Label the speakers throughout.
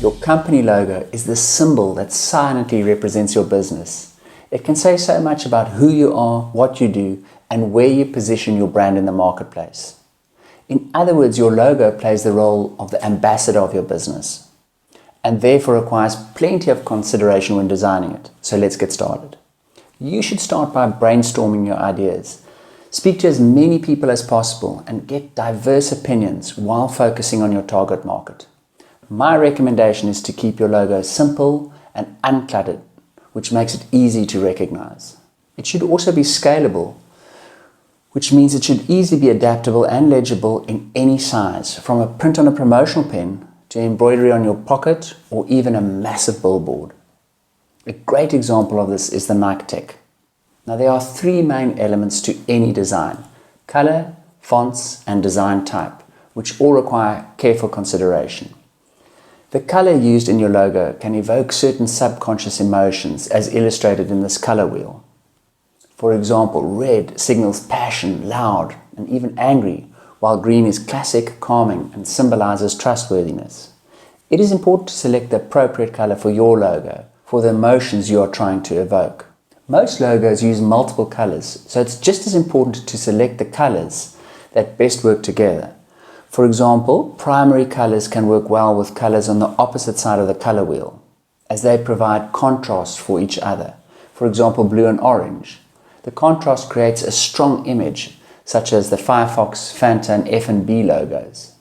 Speaker 1: Your company logo is the symbol that silently represents your business. It can say so much about who you are, what you do, and where you position your brand in the marketplace. In other words, your logo plays the role of the ambassador of your business and therefore requires plenty of consideration when designing it. So let's get started. You should start by brainstorming your ideas. Speak to as many people as possible and get diverse opinions while focusing on your target market. My recommendation is to keep your logo simple and uncluttered, which makes it easy to recognize. It should also be scalable, which means it should easily be adaptable and legible in any size, from a print on a promotional pen to embroidery on your pocket or even a massive billboard. A great example of this is the Nike Tech. Now there are three main elements to any design: color, fonts, and design type, which all require careful consideration. The color used in your logo can evoke certain subconscious emotions as illustrated in this color wheel. For example, red signals passion, loud, and even angry, while green is classic, calming, and symbolizes trustworthiness. It is important to select the appropriate color for your logo, for the emotions you are trying to evoke. Most logos use multiple colors, so it's just as important to select the colors that best work together. For example, primary colors can work well with colors on the opposite side of the color wheel, as they provide contrast for each other. For example, blue and orange. The contrast creates a strong image, such as the Firefox, Fanta, and F&B logos.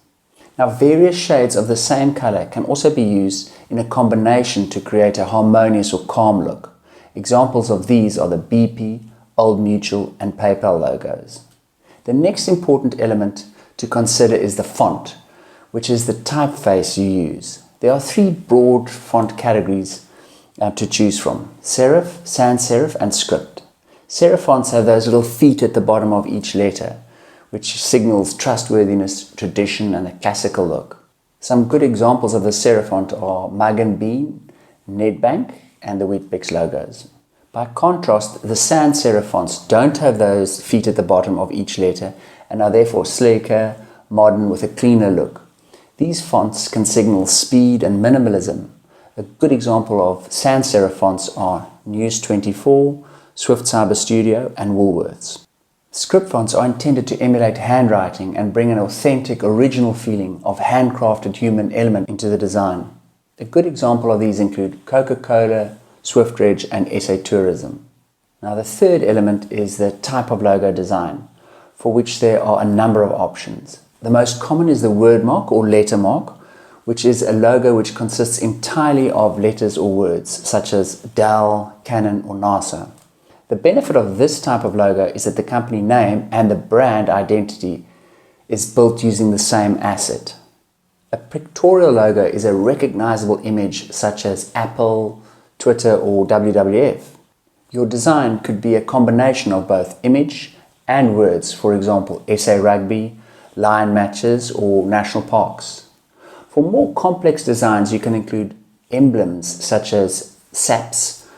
Speaker 1: Now, various shades of the same color can also be used in a combination to create a harmonious or calm look. Examples of these are the BP, Old Mutual, and PayPal logos. The next important element to consider is the font, which is the typeface you use. There are three broad font categories to choose from: serif, sans serif, and script. Serif fonts have those little feet at the bottom of each letter, which signals trustworthiness, tradition, and a classical look. Some good examples of the serif font are Mug and Bean, Nedbank, and the Weet-Bix logos. By contrast, the sans serif fonts don't have those feet at the bottom of each letter and are therefore sleeker, modern, with a cleaner look. These fonts can signal speed and minimalism. A good example of sans serif fonts are News 24, Swift Cyber Studio, and Woolworths. Script fonts are intended to emulate handwriting and bring an authentic, original feeling of handcrafted human element into the design. A good example of these include Coca-Cola, Swift Reg, and SA Tourism. Now the third element is the type of logo design, for which there are a number of options. The most common is the wordmark or lettermark, which is a logo which consists entirely of letters or words, such as Dell, Canon, or NASA. The benefit of this type of logo is that the company name and the brand identity is built using the same asset. A pictorial logo is a recognizable image such as Apple, Twitter, or WWF. Your design could be a combination of both image and words, for example, SA Rugby, Lion Matches, or National Parks. For more complex designs, you can include emblems such as SAPS,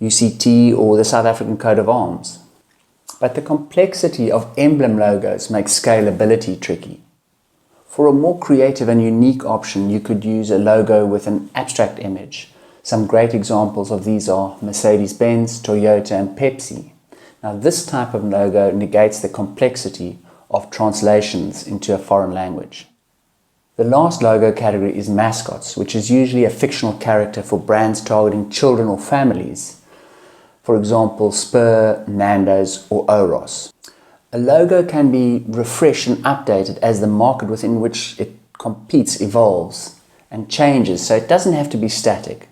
Speaker 1: UCT, or the South African coat of arms. But the complexity of emblem logos makes scalability tricky. For a more creative and unique option, you could use a logo with an abstract image. Some great examples of these are Mercedes-Benz, Toyota, and Pepsi. Now this type of logo negates the complexity of translations into a foreign language. The last logo category is mascots, which is usually a fictional character for brands targeting children or families. For example, Spur, Nando's, or Oros. A logo can be refreshed and updated as the market within which it competes evolves and changes, so it doesn't have to be static.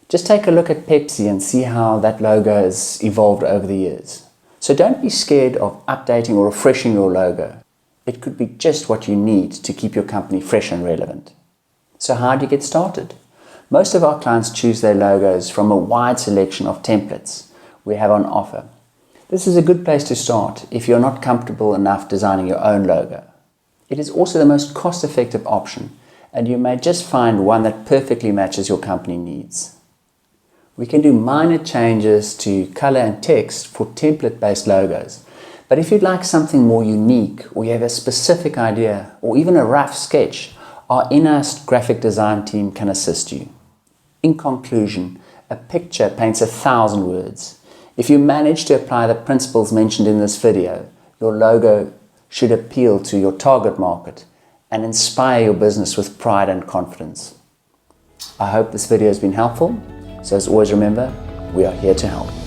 Speaker 1: Just take a look at Pepsi and see how that logo has evolved over the years. So don't be scared of updating or refreshing your logo. It could be just what you need to keep your company fresh and relevant. So how do you get started? Most of our clients choose their logos from a wide selection of templates we have on offer. This is a good place to start if you're not comfortable enough designing your own logo. It is also the most cost-effective option, and you may just find one that perfectly matches your company needs. We can do minor changes to color and text for template-based logos, but if you'd like something more unique, or you have a specific idea, or even a rough sketch, Our in-house graphic design team can assist you. In conclusion, a picture paints 1,000 words. If you manage to apply the principles mentioned in this video, your logo should appeal to your target market and inspire your business with pride and confidence. I hope this video has been helpful. So as always, remember, we are here to help.